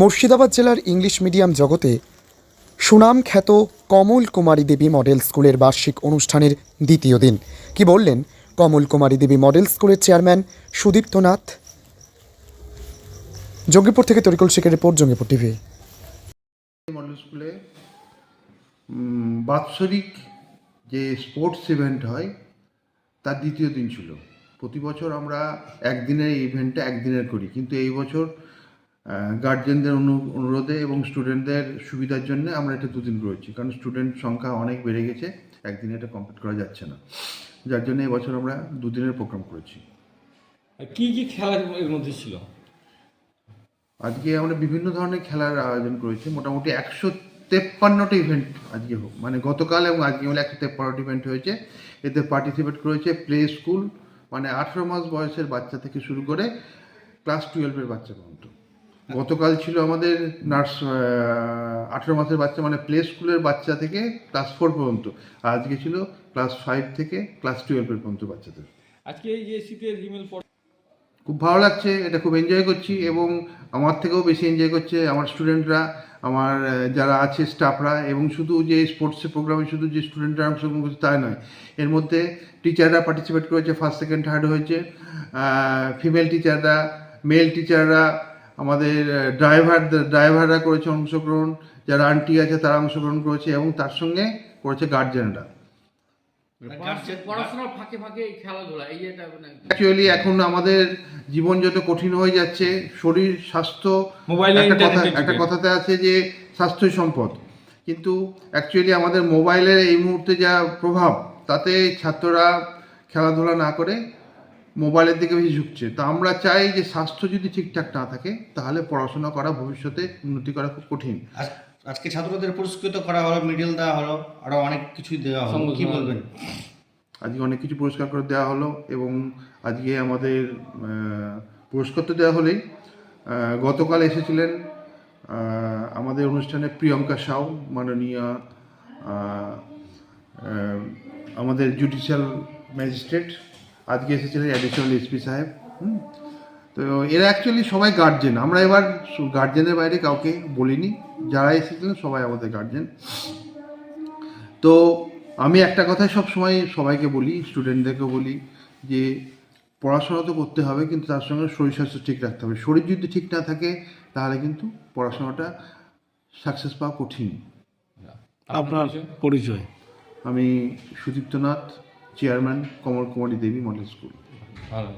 মুর্শিদাবাদ জেলার English medium জগতে সুনাম খ্যাত কমল কুমারী দেবী মডেল স্কুলের বার্ষিক অনুষ্ঠানের দ্বিতীয় দিন কি বললেন কমল কুমারী দেবী মডেল স্কুলের চেয়ারম্যান সুদীপ্ত নাথ। জঙ্গিপুর থেকে তরিকুল শেখের রিপোর্ট, জঙ্গিপুর টিভি। মডেল স্কুলে বাৎসরিক যে স্পোর্টস ইভেন্ট হয় তার দ্বিতীয় দিন ছিল। প্রতি বছর আমরা একদিনের ইভেন্টটা একদিনের করি, কিন্তু এই বছর গার্জেনদের অনুরোধে এবং স্টুডেন্টদের সুবিধার জন্য আমরা এটা দুদিন করেছি, কারণ স্টুডেন্ট সংখ্যা অনেক বেড়ে গেছে, একদিনে এটা কমপ্লিট করা যাচ্ছে না, যার জন্য এবছর আমরা দুদিনের প্রোগ্রাম করেছি। কি কি খেলা এর মধ্যে ছিল? আজকে আমরা বিভিন্ন ধরনের খেলার আয়োজন করেছি, মোটামুটি 153টা ইভেন্ট আজকে মানে গতকাল এবং আজকে হলে 153টা ইভেন্ট হয়েছে। এতে পার্টিসিপেট করেছে প্লে স্কুল, মানে 18 মাস বয়সের বাচ্চা থেকে শুরু করে ক্লাস 12-এর বাচ্চা পর্যন্ত। গতকাল ছিল আমাদের নার্স 18 মাসের বাচ্চা, মানে প্লে স্কুলের বাচ্চা থেকে ক্লাস 4 পর্যন্ত। আজকে ছিল ক্লাস 5 থেকে ক্লাস 12-এর পর্যন্ত বাচ্চাদের। আজকে এই যে শীতের হিমেল খুব ভালো লাগছে, এটা খুব এনজয় করছি, এবং আমার থেকেও বেশি এনজয় করছে আমার স্টুডেন্টরা, আমার যারা আছে স্টাফরা, এবং শুধু যে স্পোর্টসের প্রোগ্রামে শুধু যে স্টুডেন্টরা অংশগ্রহণ করছে তাই নয়, এর মধ্যে টিচাররা পার্টিসিপেট করেছে, ফার্স্ট সেকেন্ড থার্ড হয়েছে, ফিমেল টিচাররা, মেল টিচাররা, আমাদের ড্রাইভাররা করেছে অংশগ্রহণ, যারা আন্টি আছে তারা অংশগ্রহণ করেছে, এবং তার সঙ্গে করেছে গার্জেনরা। পড়াশোনার ফাঁকে ফাঁকে খেলাধুলা, এই যেটা অ্যাকচুয়ালি এখন আমাদের জীবন যত কঠিন হয়ে যাচ্ছে, শরীর স্বাস্থ্য একটা কথাতে আছে যে স্বাস্থ্যই সম্পদ, কিন্তু অ্যাকচুয়ালি আমাদের মোবাইলের এই মুহূর্তে যা প্রভাব, তাতে ছাত্ররা খেলাধুলা না করে মোবাইলের দিকে বেশি ঝুঁকছে। তো আমরা চাই যে স্বাস্থ্য যদি ঠিকঠাক না থাকে তাহলে পড়াশোনা করা, ভবিষ্যতে উন্নতি করা খুব কঠিন। আজকে ছাত্রদের পুরস্কৃত করা হলো, মেডেল দেওয়া হলো, আরো অনেক কিছুই দেওয়া হলো, কি বলবেন? আজকে অনেক কিছু পুরস্কার করে দেওয়া হলো, এবং আজকে আমাদের পুরস্কার তো দেওয়া হলেই, গতকাল এসেছিলেন আমাদের অনুষ্ঠানে প্রিয়ঙ্কা সাউ, মাননীয় আমাদের জুডিশিয়াল ম্যাজিস্ট্রেট, আজকে এসেছিলেন অ্যাডিশনাল এসপি সাহেব। তো এরা অ্যাকচুয়ালি সবাই গার্জেন, আমরা এবার গার্জেনের বাইরে কাউকে বলিনি, যারা এসেছিলেন সবাই আমাদের গার্জেন। তো আমি একটা কথাই সবসময় সবাইকে বলি, স্টুডেন্টদেরকে বলি, যে পড়াশোনা তো করতে হবে, কিন্তু তার সঙ্গে শরীর স্বাস্থ্য ঠিক রাখতে হবে। শরীর যদি ঠিক না থাকে তাহলে কিন্তু পড়াশোনাটা সাকসেস পাওয়া কঠিন। আপনার পরিচয়? আমি সুদীপ্ত নাথ, চেয়ারম্যান কমল কুমারী দেবী মডেল স্কুল। ভালো।